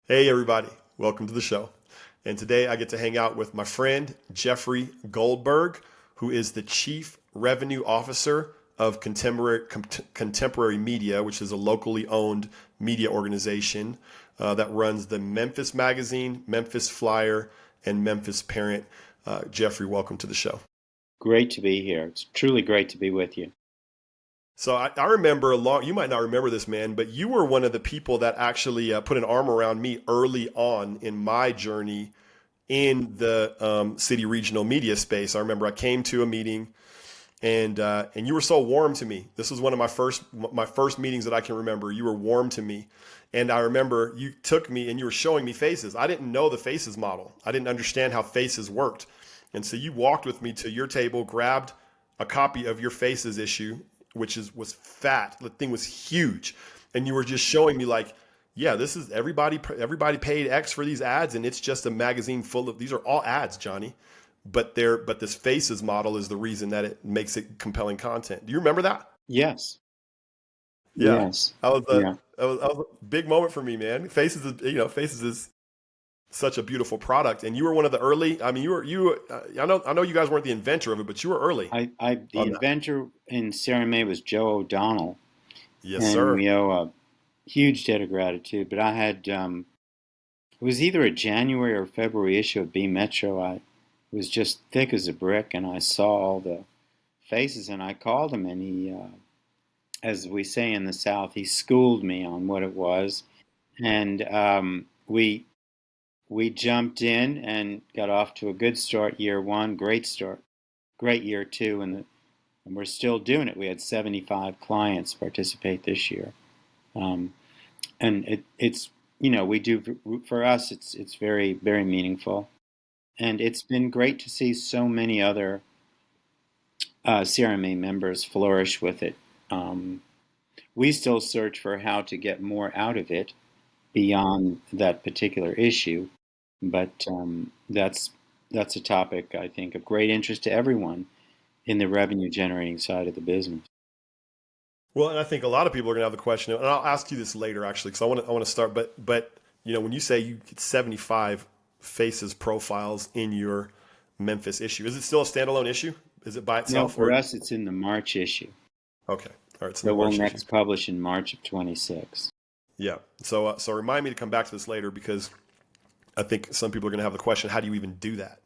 Hey, everybody. Welcome to the show. And today I get to hang out with my friend, Jeffrey Goldberg, who is the Chief Revenue Officer of Contemporary Media, which is a locally owned media organization that runs the Memphis Magazine, Memphis Flyer, and Memphis Parent. Jeffrey, welcome to the show. Great to be here. It's truly great to be with you. So I remember you might not remember this, man, but you were one of the people that actually put an arm around me early on in my journey in the city regional media space. I remember I came to a meeting and you were so warm to me. This was one of my first meetings that I can remember. You were warm to me. And I remember you took me and you were showing me faces. I didn't know the faces model. I didn't understand how faces worked. And so you walked with me to your table, grabbed a copy of your faces issue, was fat. The thing was huge. And you were just showing me like, yeah, this is everybody paid X for these ads, and it's just a magazine full of these are all ads, Johnny. But this faces model is the reason that it makes it compelling content. Do you remember that? Yes, Yeah, yes, that was a yeah. that was a big moment for me, man. Faces is such a beautiful product, and you were one of the early. I mean, I know you guys weren't the inventor of it, but you were early The on that. inventor in Sarah May was Joe O'Donnell, Yes, and sir. we owe a huge debt of gratitude. But it was either a January or February issue of B Metro. I was just thick as a brick, and I saw all the faces, and I called him, and as we say in the South, he schooled me on what it was, and we jumped in and got off to a good start year one, great start, great year two, and we're still doing it. We had 75 clients participate this year, um, and it's we do for us. It's very very meaningful, and it's been great to see so many other CRMA members flourish with it. Um, we still search for how to get more out of it beyond that particular issue. But that's a topic I think of great interest to everyone in the revenue generating side of the business. Well, and I think a lot of people are going to have the question, and I'll ask you this later, actually, because I want to start. But when you say you get 75 faces profiles in your Memphis issue, is it still a standalone issue? Is it by No, itself, for or us it's in the March issue. okay? All right, it's in So the we'll March issue. next publish in March of 26. Yeah. So remind me to come back to this later because I think some people are going to have the question: how do you even do that?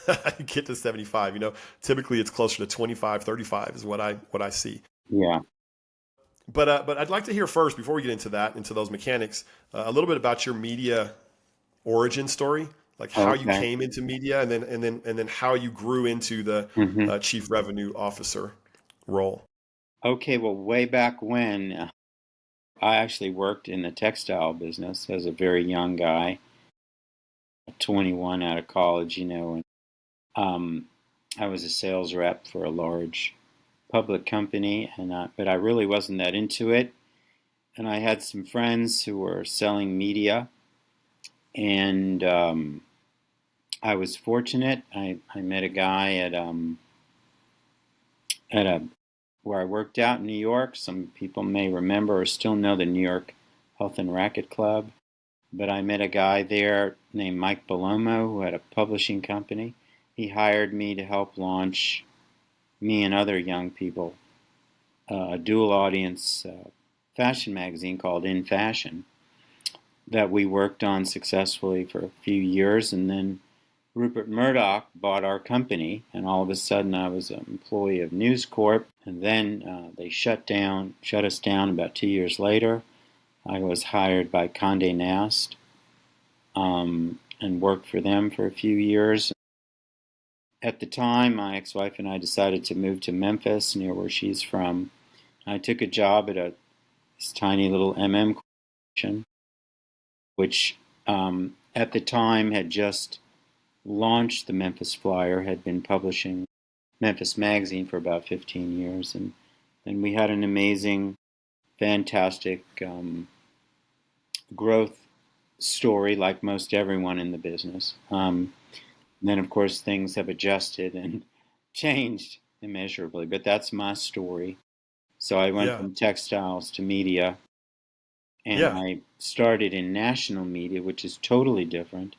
How do you get to 75? Typically it's closer to 25, 35 is what I see. Yeah. But I'd like to hear first, before we get into those mechanics, a little bit about your media origin story, like how you Okay. came into media, and then how you grew into the hmm chief revenue officer role. Okay. Well, way back when, I actually worked in the textile business as a very young guy, 21 out of college, and um, I was a sales rep for a large public company, but I really wasn't that into it. And I had some friends who were selling media, and I was fortunate. I met a guy at a where I worked out in New York. Some people may remember or still know the New York Health and Racket Club. But I met a guy there named Mike Bellomo who had a publishing company. He hired me to help launch me and other young people a dual audience fashion magazine called In Fashion that we worked on successfully for a few years, and then Rupert Murdoch bought our company, and all of a sudden I was an employee of News Corp, and then they shut us down about 2 years later. I was hired by Condé Nast and worked for them for a few years. At the time, my ex-wife and I decided to move to Memphis, near where she's from. I took a job at this tiny little corporation, which at the time had just launched the Memphis Flyer, had been publishing Memphis Magazine for about 15 years, and we had an amazing, fantastic growth story, like most everyone in the business. Then, of course, things have adjusted and changed immeasurably, but that's my story. So I went Yeah. from textiles to media, and Yeah. I started in national media, which is totally different.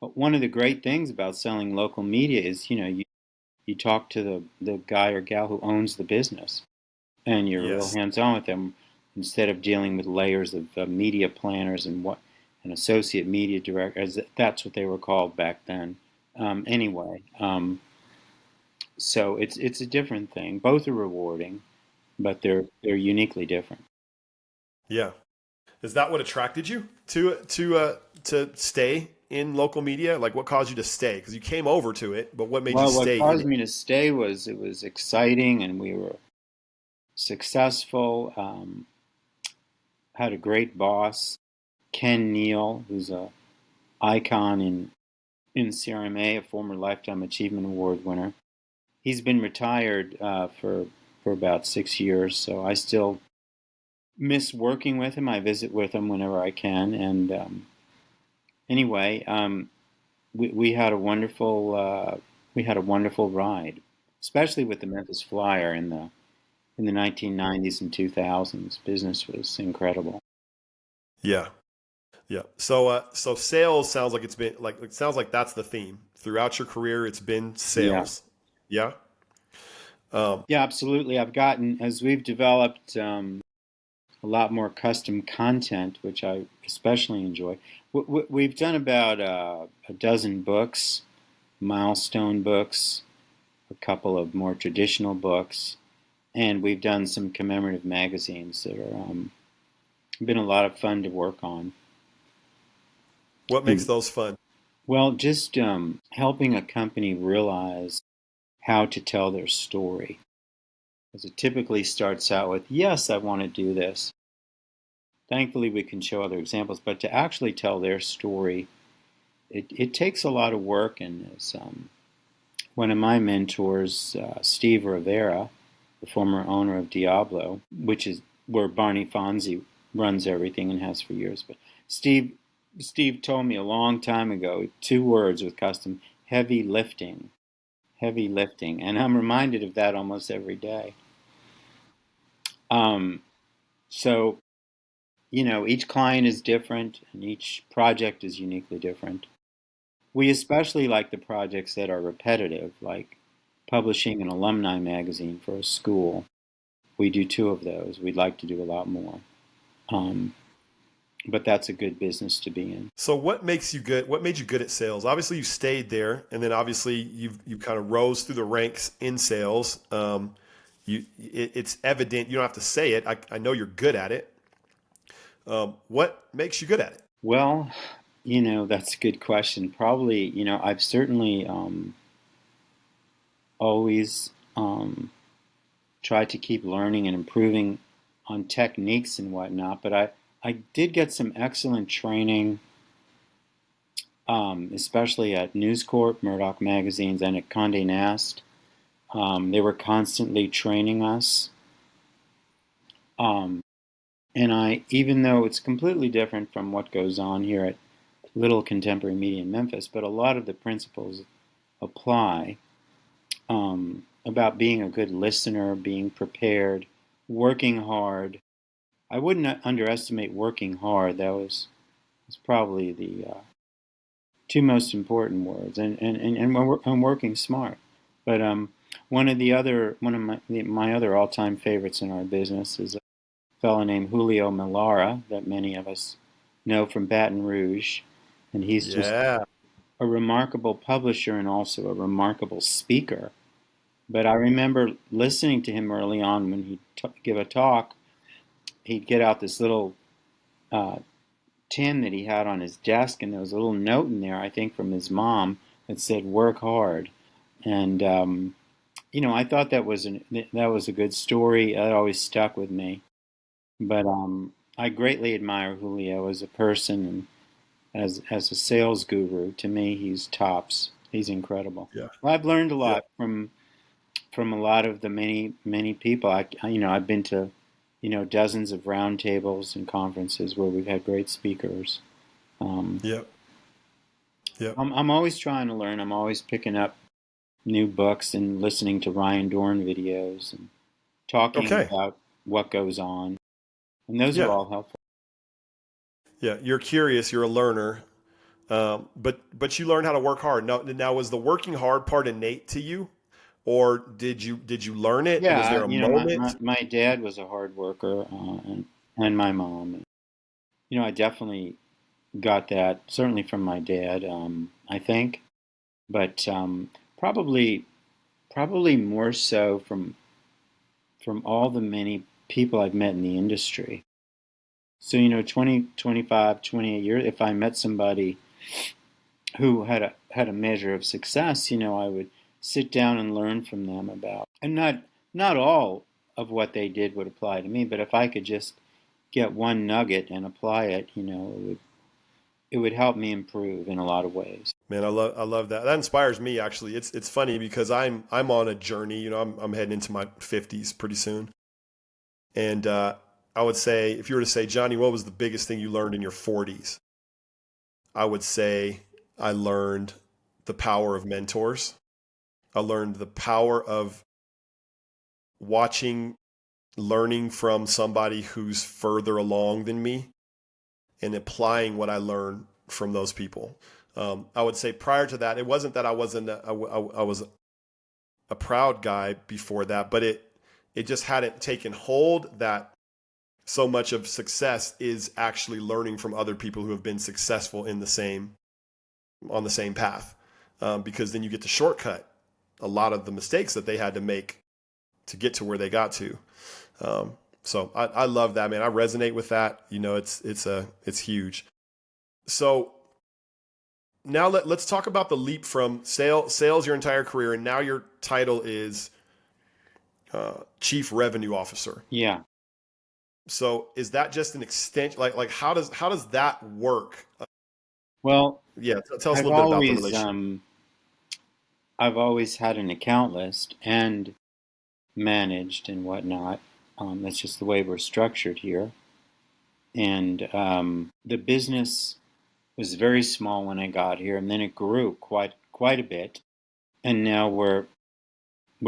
But one of the great things about selling local media is, you talk to the guy or gal who owns the business, and you're real Yes. hands-on with them instead of dealing with layers of media planners and what an associate media director, as that's what they were called back then. Anyway, so it's a different thing. Both are rewarding, but they're uniquely different. Yeah. Is that what attracted you to stay in local media? Like, what caused you to stay? Because you came over to it, but what made you Well, what stay in caused it? me to stay was it was exciting and we were successful. Had a great boss, Ken Neal, who's a icon in CRMA, a former Lifetime Achievement Award winner. He's been retired for about 6 years, so I still miss working with him. I visit with him whenever I can, and anyway, we had a wonderful ride, especially with the Memphis Flyer in the 1990s and 2000s. Business was incredible. Yeah. Yeah. So sales sounds like it's been like it sounds like that's the theme throughout your career. It's been Yeah, sales. Yeah. Um, yeah, absolutely. I've gotten as we've developed a lot more custom content, which I especially enjoy. We've done about a dozen books, milestone books, a couple of more traditional books, and we've done some commemorative magazines that are been a lot of fun to work on. what makes those fun? Well, just helping a company realize how to tell their story. Because it typically starts out with, yes, I want to do this. Thankfully, we can show other examples, but to actually tell their story, it takes a lot of work. And as one of my mentors, Steve Rivera, the former owner of Diablo, which is where Barney Fonzie runs everything and has for years. But Steve, Steve told me a long time ago, two words with custom: heavy lifting, and I'm reminded of that almost every day. Um, so each client is different, and each project is uniquely different. We especially like the projects that are repetitive, like publishing an alumni magazine for a school. We do two of those. We'd like to do a lot more. Um, but that's a good business to be in. So what makes you good? What made you good at sales? Obviously, you stayed there, and then obviously you kind of rose through the ranks in sales. It's evident. You don't have to say it. I know you're good at it. What makes you good at it? Well, that's a good question. Probably, I've certainly always tried to keep learning and improving on techniques and whatnot, but I did get some excellent training, especially at News Corp, Murdoch Magazines, and at Condé Nast. They were constantly training us. Um, and even though it's completely different from what goes on here at Little Contemporary Media in Memphis, but a lot of the principles apply about being a good listener, being prepared, working hard. I wouldn't underestimate working hard. Was probably the two most important words, and working smart. But one of my other all-time favorites in our business is a fellow named Julio Melara that many of us know from Baton Rouge, and he's just Yeah. a remarkable publisher and also a remarkable speaker. But I remember listening to him early on when he'd give a talk. He'd get out this little uh, tin that he had on his desk, and there was a little note in there, I think from his mom, that said "Work hard." And I thought that was a good story. That always stuck with me. But I greatly admire Julio as a person and as a sales guru. To me, he's tops. He's incredible. Yeah. Well, I've learned a Yeah. lot from a lot of the many people. I've been to dozens of roundtables and conferences where we've had great speakers. Um, Yeah. Yeah. I'm always trying to learn. I'm always picking up new books and listening to Ryan Dorn videos and talking Okay. about what goes on, and those are Yeah. all helpful. Yeah, you're curious, you're a learner, but you learn how to work hard. Now was the working hard part innate to you, or did you learn it? Was Yeah, there a you know, my, moment? my dad was a hard worker, and my mom. You know, I definitely got that certainly from my dad, I think, but probably more so from all the many people I've met in the industry. So, you know, 20, 25, 28 years, if I met somebody who had a measure of success, you know, I would sit down and learn from them about, and not all of what they did would apply to me, but if I could just get one nugget and apply it, you know, it would help me improve in a lot of ways. Man, I love that. That inspires me actually. It's funny because I'm on a journey. You know, I'm heading into my 50s pretty soon, and I would say if you were to say, Johnny, what was the biggest thing you learned in your 40s? I would say I learned the power of mentors. I learned the power of watching, learning from somebody who's further along than me and applying what I learned from those people. I would say prior to that, it wasn't that I wasn't I was a proud guy before that, but it just hadn't taken hold that so much of success is actually learning from other people who have been successful in the same on the same path, because then you get to shortcut a lot of the mistakes that they had to make to get to where they got to. So I love that, man. I resonate with that. You know, it's huge. So now let's talk about the leap from sales your entire career, and now your title is Chief Revenue Officer. Yeah. So is that just an extension? Like how does that work? Well, Yeah, tell us a I've little bit about the always relationship. I've always had an account list and managed and whatnot. That's just the way we're structured here. And the business was very small when I got here, and then it grew quite a bit, and now we're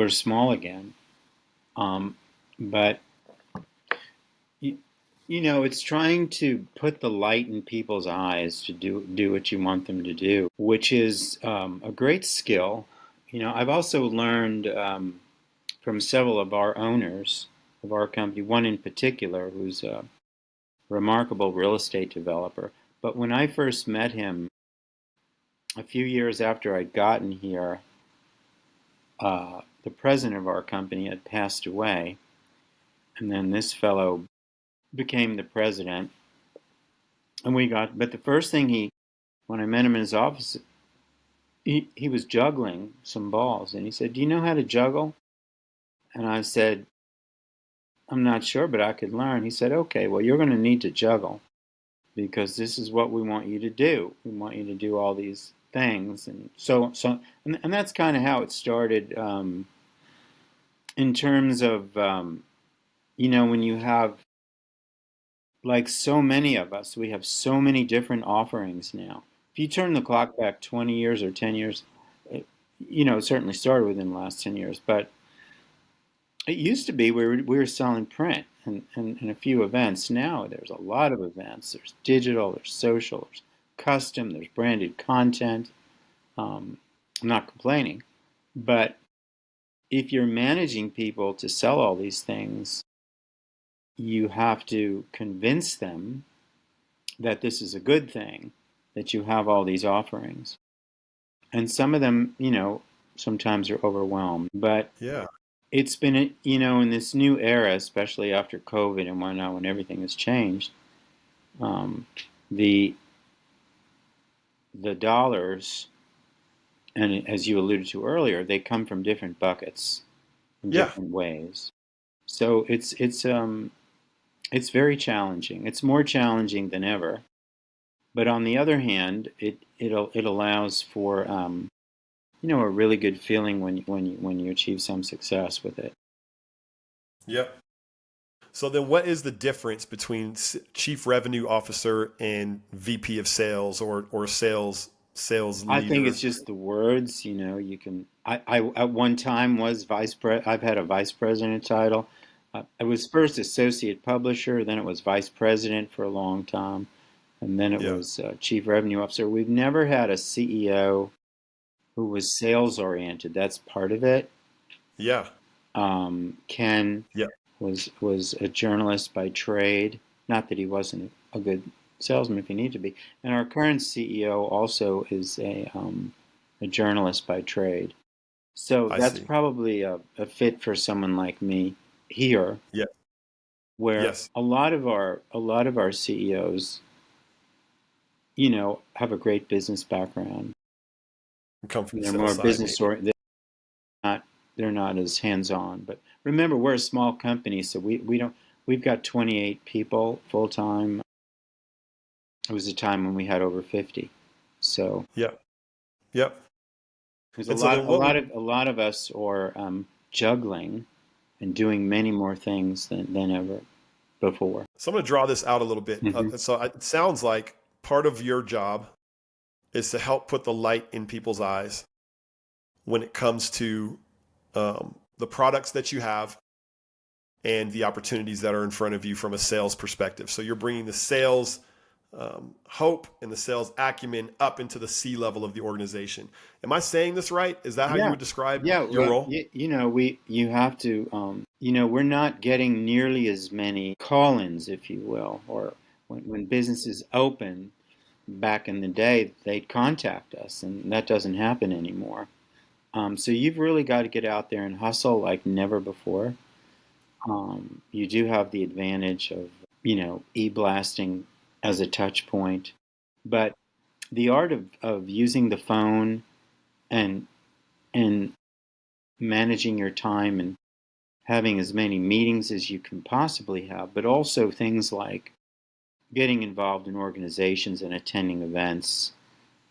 small again. Um, but you, you know, it's trying to put the light in people's eyes to do what you want them to do, which is a great skill. You know, I've also learned from several of our owners of our company, one in particular who's a remarkable real estate developer. But when I first met him, a few years after I'd gotten here, the president of our company had passed away, and then this fellow became the president. And but the first thing when I met him in his office, he was juggling some balls, and he said, "Do you know how to juggle?" And I said, "I'm not sure, but I could learn." He said, "Okay, well, you're going to need to juggle because this is what we want you to do. We want you to do all these things." And and that's kind of how it started, in terms of, you know, when you have, like so many of us, we have so many different offerings now. If you turn the clock back 20 years or 10 years, it, you know, it certainly started within the last 10 years, but it used to be we were selling print and a few events. Now there's a lot of events. There's digital, there's social, there's custom, there's branded content. I'm not complaining, but if you're managing people to sell all these things, you have to convince them that this is a good thing, that you have all these offerings. And some of them, you know, sometimes are overwhelmed. But Yeah. it's been, you know, in this new era, especially after COVID and whatnot, when everything has changed, um, the the dollars, and as you alluded to earlier, they come from different buckets in Yeah. different ways. So it's very challenging. It's more challenging than ever. But on the other hand, it allows for, you know, a really good feeling when you achieve some success with it. Yep. So then what is the difference between Chief Revenue Officer and VP of Sales or sales I think leader? it's just the words. You know, you can. I at one time was vice pre. I've had a vice president title. I was first associate publisher, then it was vice president for a long time. and then it Yeah. was chief revenue officer. We've never had a CEO who was sales oriented. That's part of it. Yeah. Ken Yeah. was a journalist by trade. Not that he wasn't a good salesman if he needed to be. And our current CEO also is a journalist by trade. So I that's see. probably a fit for someone like me here, Yeah. where Yes. a lot of our CEOs, have a great business background. Come from the They're sales more side, business maybe. oriented. Not they're not as hands on. But remember, we're a small company, so we don't. We've got 28 people full time. It was a time when we had over 50. So Yeah. Yep. there's a And so lot then a what? lot of a lot of us are juggling and doing many more things than ever before. So I'm going to draw this out a little bit. Hmm. It sounds like part of your job is to help put the light in people's eyes when it comes to the products that you have and the opportunities that are in front of you from a sales perspective. So you're bringing the sales hope and the sales acumen up into the C level of the organization. Am I saying this right? Is that how you Yeah, would describe yeah. your Well, role? you have to. We're not getting nearly as many call-ins, if you will, or when businesses open. Back in the day, they'd contact us, and that doesn't happen anymore. So you've really got to get out there and hustle like never before. You do have the advantage of, e-blasting as a touch point, but the art of using the phone and and managing your time and having as many meetings as you can possibly have, but also things like getting involved in organizations and attending events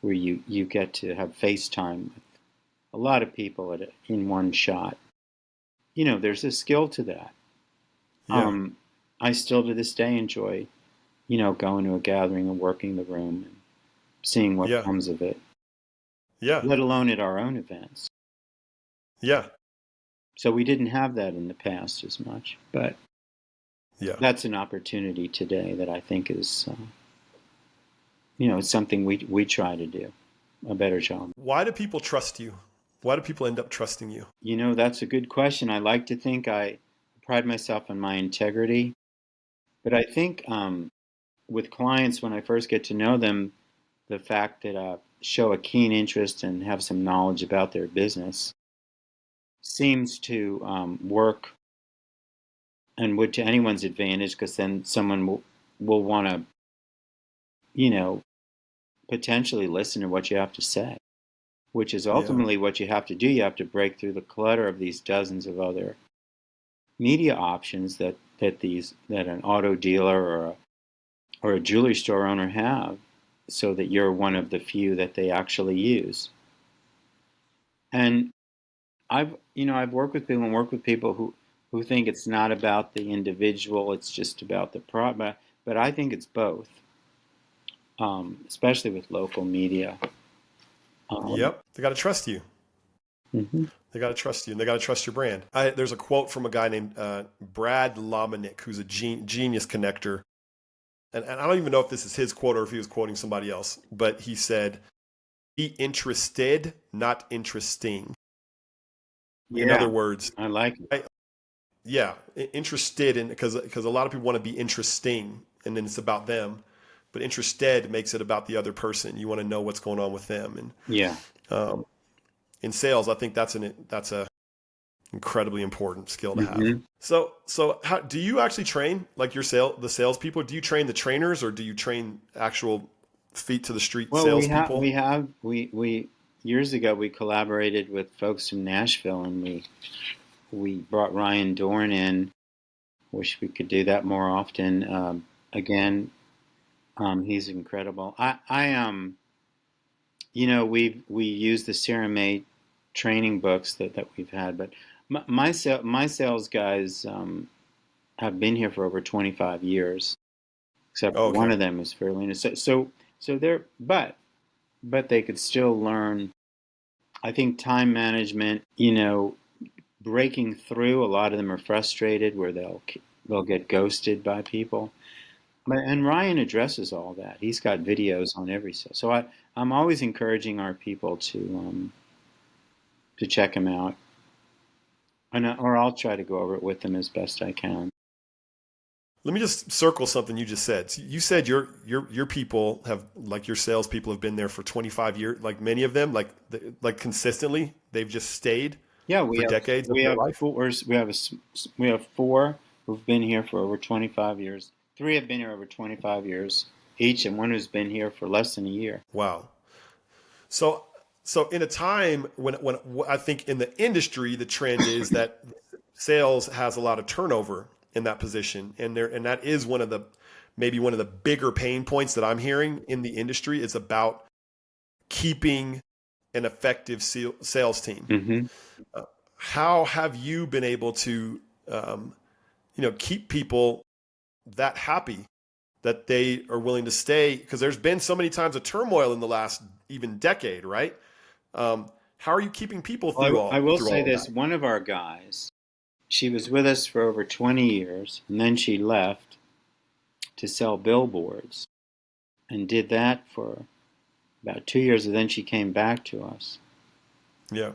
where you get to have FaceTime with a lot of people in one shot. There's a skill to that. Yeah. I still to this day enjoy, going to a gathering and working the room and seeing what Yeah. comes of it, Yeah. let alone at our own events. Yeah. So we didn't have that in the past as much, but Yeah. that's an opportunity today that I think is, it's something we try to do a better job. Why do people trust you? Why do people end up trusting you? That's a good question. I like to think I pride myself on my integrity, but I think with clients, when I first get to know them, the fact that show a keen interest and have some knowledge about their business seems to work and would to anyone's advantage because then someone will want to, you know, potentially listen to what you have to say, which is Yeah. ultimately what you have to do. You have to break through the clutter of these dozens of other media options that an auto dealer or a jewelry store owner have, so that you're one of the few that they actually use. And I've worked with people and worked with people who think it's not about the individual, it's just about the product. But I think it's both, especially with local media. Um, Yep. They got to trust you. mhm. They got to trust you, and they got to trust your brand. There's a quote from a guy named Brad Lomenick, who's a genius connector. And I don't even know if this is his quote or if he was quoting somebody else, but he said, be interested, not interesting. In other Yeah, words, I like it. yeah, interested in, because a lot of people want to be interesting and then it's about them, but interested makes it about the other person. You want to know what's going on with them. And Yeah. um, in sales, I think that's a incredibly important skill to have. Hmm. So how do you actually train like the salespeople? Do you train the trainers or do you train actual feet to the street Well, salespeople? we years ago we collaborated with folks from Nashville, and we brought Ryan Dorn in. Wish we could do that more often. Again, he's incredible. We use the CRMA training books that we've had, but my sales guys have been here for over 25 years, except Oh, for one okay. of them is fairly new. So they're but they could still learn. I think time management, breaking through. A lot of them are frustrated where they'll get ghosted by people. And Ryan addresses all that. He's got videos on every sale. So I'm always encouraging our people to check him out, or I'll try to go over it with them as best I can. Let me just circle something you just said. So you said your people have, like, your salespeople have been there for 25 years, like many of them, like consistently. They've just stayed Yeah, for decades of we their have life. four. We have four who've been here for over 25 years. Three have been here over 25 years each, and one who's been here for less than a year. Wow. So so in a time when I think in the industry the trend is that sales has a lot of turnover in that position, and that is one of the, maybe one of the bigger pain points that I'm hearing in the industry is about keeping an effective sales team. Mm-hmm. How have you been able to keep people that happy that they are willing to stay? Because there's been so many times of turmoil in the last even decade, right? How are you keeping people through Well, I will through say all of this: that? one of our guys, she was with us for over 20 years, and then she left to sell billboards, and did that for about 2 years, and then she came back to us. Yeah,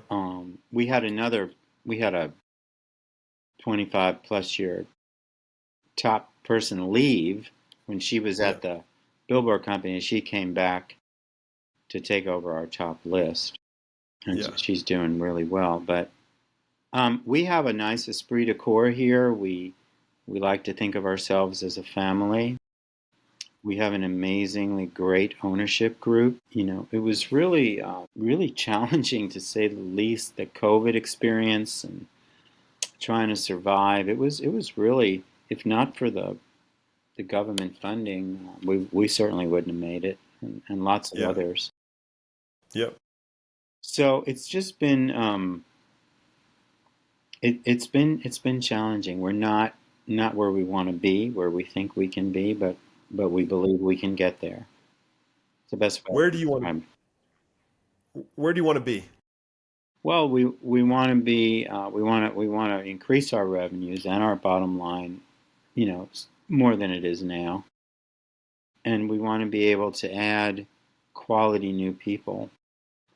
We had a 25 plus year top person leave when she was yeah, at the billboard company, and she came back to take over our top list, and yeah, she's doing really well. But we have a nice esprit de corps here. We like to think of ourselves as a family. We have an amazingly great ownership group. It was really challenging, to say the least, the COVID experience and trying to survive. It was really, if not for the government funding, we certainly wouldn't have made it, and lots of yeah, others. yeah, So it's just been it's been challenging. We're not where we want to be, where we think we can be, but we believe we can get there. It's the best way I where do can you want describe it. where do you want to be? Well, we want to be we want to increase our revenues and our bottom line, more than it is now, and we want to be able to add quality new people.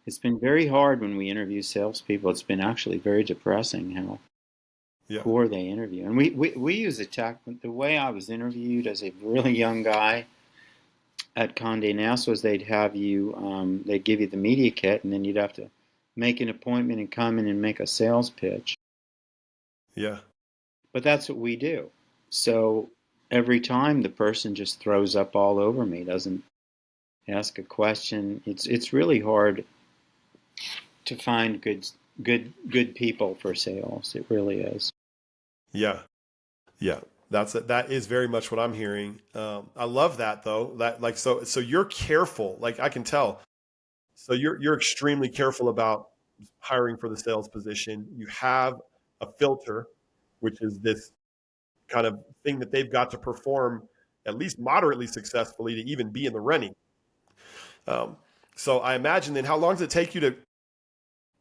It's been very hard when we interview salespeople. It's been actually very depressing how Yeah, poor they interview. And we use the way I was interviewed as a really young guy at Condé Nast was they'd give you the media kit, and then you'd have to make an appointment and come in and make a sales pitch. yeah, But that's what we do. So every time the person just throws up all over me, doesn't ask a question. It's really hard to find good people for sales. It really is. yeah, yeah. That is very much what I'm hearing. I love that though. That, like, so you're careful. Like, I can tell. So you're extremely careful about hiring for the sales position. You have a filter, which is this kind of thing that they've got to perform at least moderately successfully to even be in the running. Um, so I imagine, then, how long does it take you to,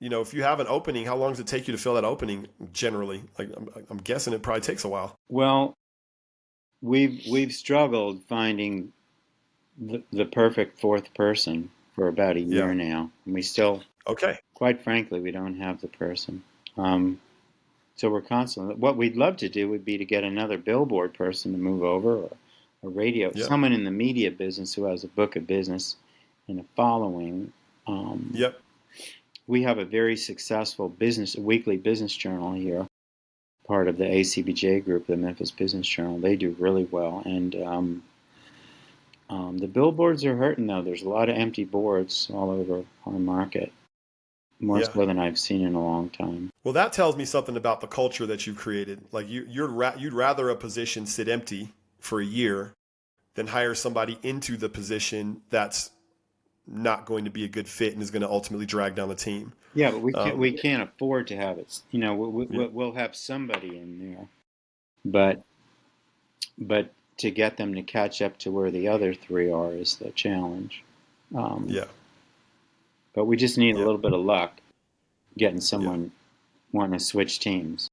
if you have an opening, how long does it take you to fill that opening generally? Like, I'm guessing it probably takes a while. Well, we've struggled finding the perfect fourth person for about a Yeah. year now, and we still, Okay. quite frankly, we don't have the person. Um, so we're constantly. What we'd love to do would be to get another billboard person to move over, or a radio, Yep. someone in the media business who has a book of business and a following. Um, Yep. we have a very successful a weekly business journal here, part of the ACBJ group, the Memphis Business Journal. They do really well, and the billboards are hurting, though. There's a lot of empty boards all over our market, more Yeah. so than I've seen in a long time. Well, that tells me something about the culture that you've created. Like, you'd rather a position sit empty for a year than hire somebody into the position that's not going to be a good fit and is going to ultimately drag down the team. Yeah, but we can't Um, we can't afford to have it. yeah. We'll have somebody in there, but to get them to catch up to where the other three are is the challenge. Um, Yeah. but we just need a Yeah. little bit of luck getting Yeah. someone wanting to switch teams.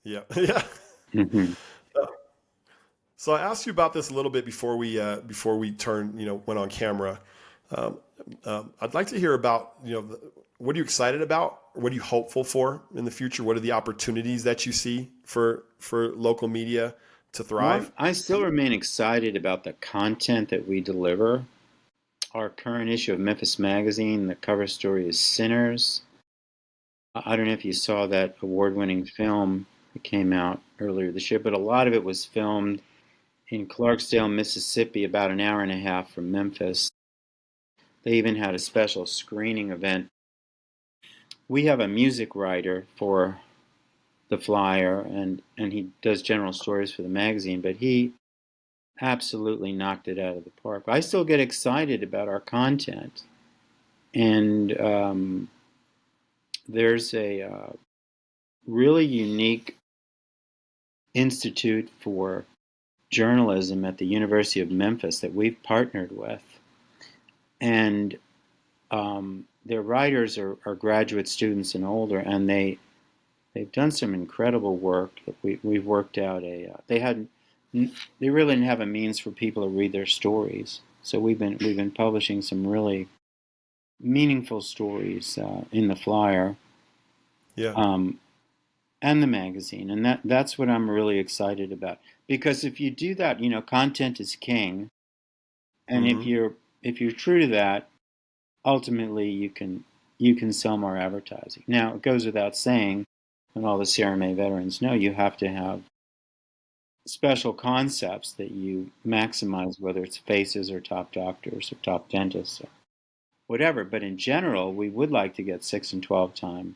Yeah. Yeah. Hmm. Uh, So I asked you about this a little bit before we went on camera. Um, I'd like to hear about what are you excited about? What are you hopeful for in the future? What are the opportunities that you see for local media to Well, thrive? I still remain excited about the content that we deliver. Our current issue of Memphis Magazine, the cover story is Sinners. I don't know if you saw that award-winning film that came out earlier this year, but a lot of it was filmed in Clarksdale, Mississippi, about an hour and a half from Memphis. They even had a special screening event. We have a music writer for the flyer, and he does general stories for the magazine, but he absolutely knocked it out of the park. I still get excited about our content, and there's a really unique institute for journalism at the University of Memphis that we've partnered with, and their writers are graduate students and older, and they've done some incredible work. We've worked out they really didn't have a means for people to read their stories, so we've been publishing some really meaningful stories in the flyer, Yeah. and the magazine, and that's what I'm really excited about. Because if you do that, content is king, and Mm-hmm. if you're true to that, ultimately you can sell more advertising. Now it goes without saying, and all the CRMA veterans know, you have to have special concepts that you maximize, whether it's faces or top doctors or top dentists or whatever. But in general, we would like to get 6 and 12 time,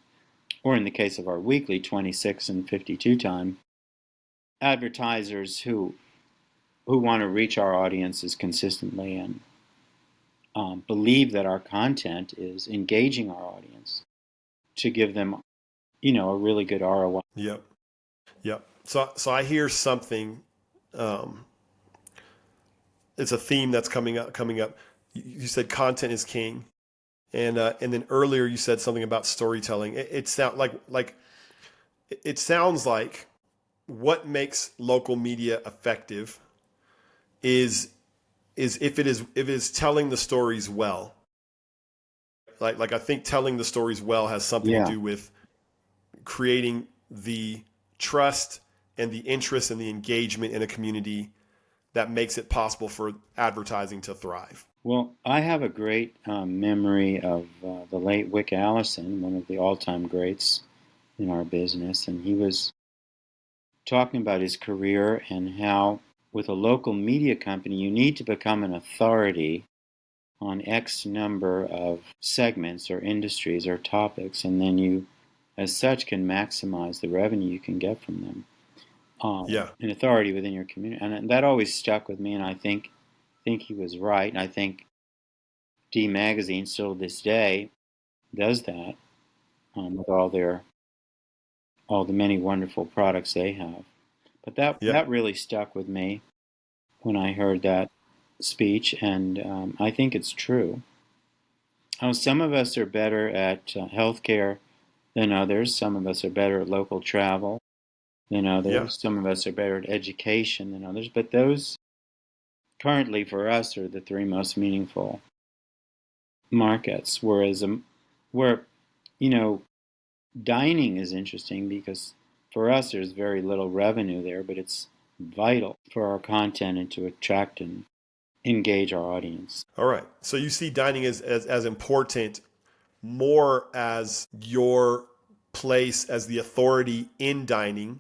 or in the case of our weekly, 26 and 52 time advertisers who want to reach our audiences consistently and believe that our content is engaging our audience to give them, a really good ROI. Yep. Yep. So I hear something. Um, it's a theme that's coming up. Coming up. You said content is king, and then earlier you said something about storytelling. It sounds like what makes local media effective is if it is telling the stories well. Like I think telling the stories well has something to Yeah. do with creating the trust and the interest and the engagement in a community that makes it possible for advertising to thrive. Well, I have a great memory of the late Wick Allison, one of the all-time greats in our business, and he was talking about his career and how, with a local media company, you need to become an authority on X number of segments or industries or topics, and then you, as such, can maximize the revenue you can get from them. Yeah. An authority within your community, and that always stuck with me. And I think he was right. And I think D Magazine still to this day does that with all the many wonderful products they have. But Yeah. that really stuck with me when I heard that speech, and I think it's true. Some of us are better at healthcare than others. Some of us are better at local travel than Yeah. others. Some of us are better at education than others. But those currently for us are the three most meaningful markets. Whereas where you know dining is interesting because for us there's very little revenue there, but it's vital for our content and to attract and engage our audience. All right. So you see dining as important more as your place as the authority in dining,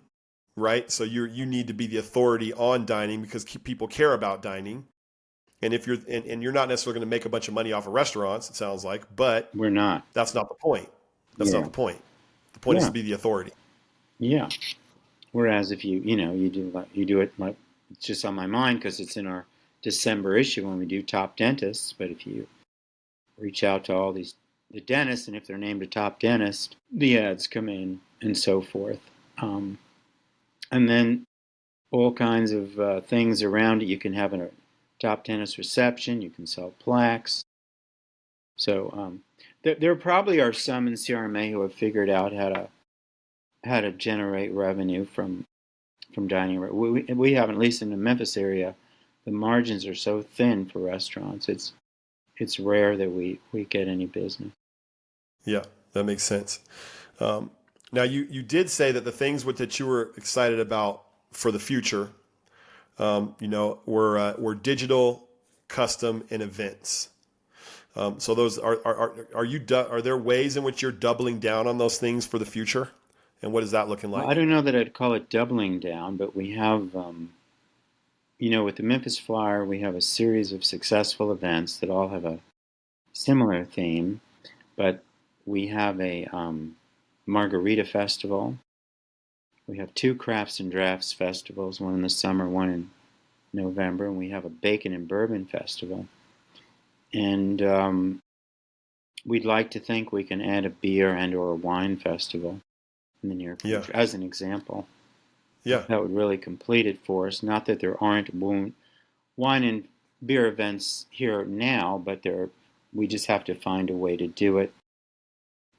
right? So you need to be the authority on dining because people care about dining. And if and you're not necessarily going to make a bunch of money off of restaurants, it sounds like, but We're not. that's not the point. That's not Yeah. the point. The point is Yeah. to be the authority. Yeah. Whereas if you do it like it's just on my mind because it's in our December issue when we do top dentists. But if you reach out to all the dentists, and if they're named a top dentist, the ads come in and so forth. And then all kinds of things around it. You can have a top dentist reception. You can sell plaques. So there probably are some in CRMA who have figured out how to generate revenue from from dining. We have, at least in the Memphis area, the margins are so thin for restaurants. It's rare that we get any business. Yeah, that makes sense. Um, Now, you did say that the things that you were excited about for the future, were digital, custom, and events. So those are you are there ways in which you're doubling down on those things for the future, and what is that looking Well, I like? don't know that I'd call it doubling down, but we have, with the Memphis Flyer, we have a series of successful events that all have a similar theme, but we have a margarita festival. We have two crafts and drafts festivals, one in the summer, one in November, and we have a bacon and bourbon festival. And we'd like to think we can add a beer and or a wine festival in the near Yeah, future, as an example. yeah, That would really complete it for us. Not that there aren't wine and beer events here now, but we just have to find a way to do it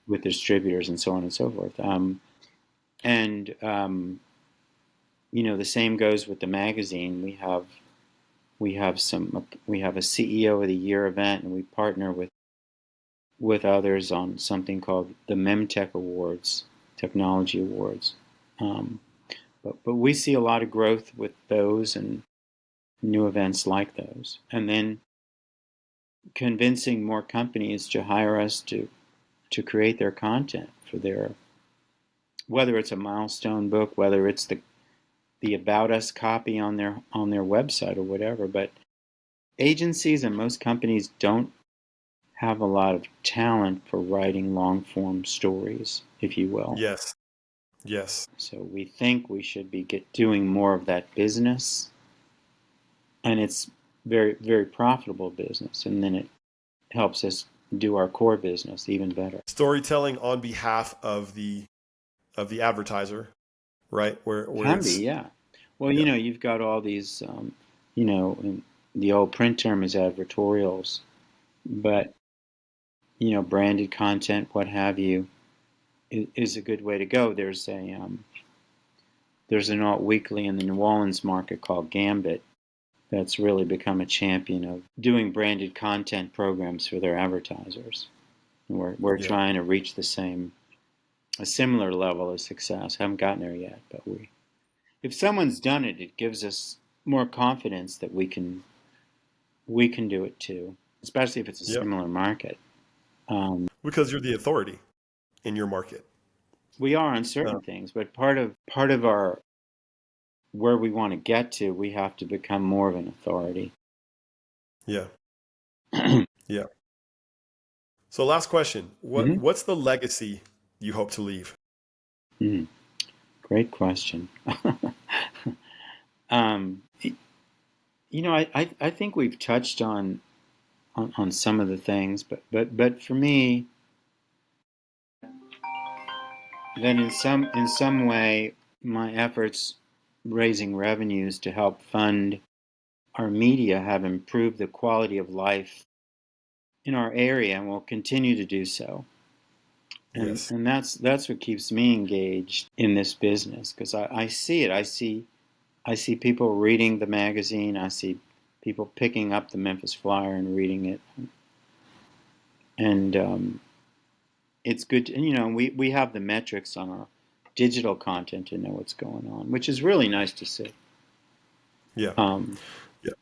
with distributors and so on and so forth. And the same goes with the magazine. We have a CEO of the Year event, and we partner with others on something called the MemTech Awards, Technology Awards. But we see a lot of growth with those and new events like those, and then convincing more companies to hire us to create their content for their, whether it's a milestone book, whether it's the About Us copy on their website or whatever. But agencies and most companies don't have a lot of talent for writing long form stories, if you will. yes, yes. So we think we should be doing more of that business, and it's very, very profitable business, and then it helps us do our core business even better. Storytelling on behalf of the advertiser, right? Where Can be, it's yeah. Well, yeah, you've got all these, and the old print term is advertorials, but branded content, what have you, is a good way to go. There's an alt weekly in the New Orleans market called Gambit that's really become a champion of doing branded content programs for their advertisers. We're yeah. trying to reach a similar level of success. Haven't gotten there yet, but if someone's done it, it gives us more confidence that we can do it too, especially if it's a Yep. similar market. Because you're the authority in your market. We are on certain things, but part of our where we want to get to, we have to become more of an authority. Yeah. Yeah. So last question. Mm-hmm. What's the legacy you hope to leave? Great question. um, I think we've touched on some of the things, but for me, then in some way, my efforts raising revenues to help fund our media have improved the quality of life in our area and will continue to do so. And Yes. and that's what keeps me engaged in this business, because I see it. I see people reading the magazine. I see people picking up the Memphis Flyer and reading it, and it's good. We have the metrics on our digital content to know what's going on, which is really nice to see. Yeah. Um, Yeah.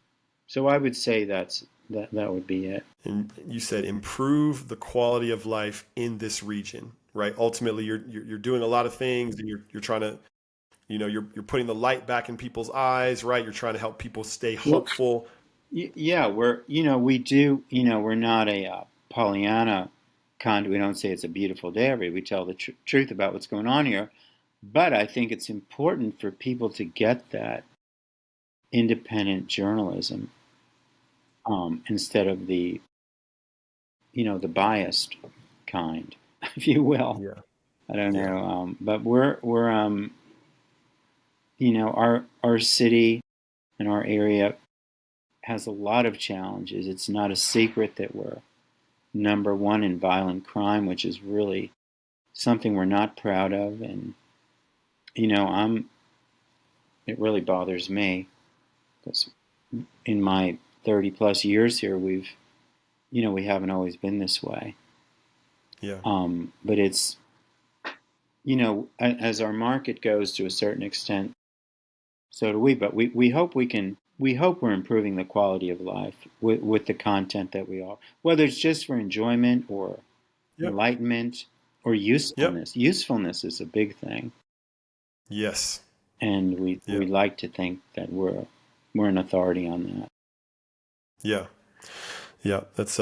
so I would say that would be it. And you said improve the quality of life in this region, right? Ultimately, you're doing a lot of things, and you're trying to, you're putting the light back in people's eyes, right? You're trying to help people stay Well, hopeful. yeah, we do. We're not a Pollyanna kind. We don't say it's a beautiful day every day. We tell the truth about what's going on here. But I think it's important for people to get that independent journalism, instead of the biased kind, if you will. Yeah. I don't Yeah. know, but we're our city and our area has a lot of challenges. It's not a secret that we're number one in violent crime, which is really something we're not proud of. And I'm it really bothers me because in my 30 plus years here, we haven't always been this way. Yeah. But it's, as our market goes to a certain extent, so do we. But we hope we're improving the quality of life with the content that we offer, whether it's just for enjoyment or Yep. enlightenment or Yep. usefulness. Usefulness is a big thing. Yes. And we Yeah. like to think that we're an authority on that. Yeah. Yeah. That's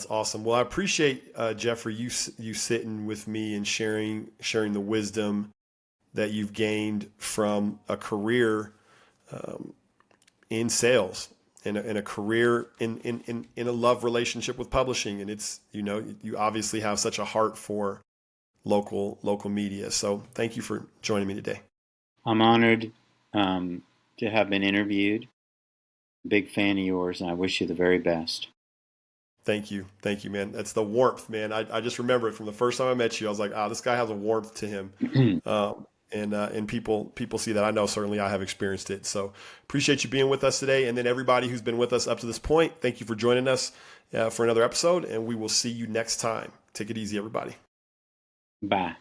awesome. Well, I appreciate Jeffrey you sitting with me and sharing the wisdom that you've gained from a career um, in sales and a career in a love relationship with publishing. And it's, you obviously have such a heart for local media. So thank you for joining me today. I'm honored to have been interviewed. Big fan of yours, and I wish you the very best. Thank you. Thank you, man. That's the warmth, man. I just remember it from the first time I met you. I was like, this guy has a warmth to him. And people see that. I know certainly I have experienced it. So appreciate you being with us today. And then everybody who's been with us up to this point, thank you for joining us for another episode. And we will see you next time. Take it easy, everybody. Bye.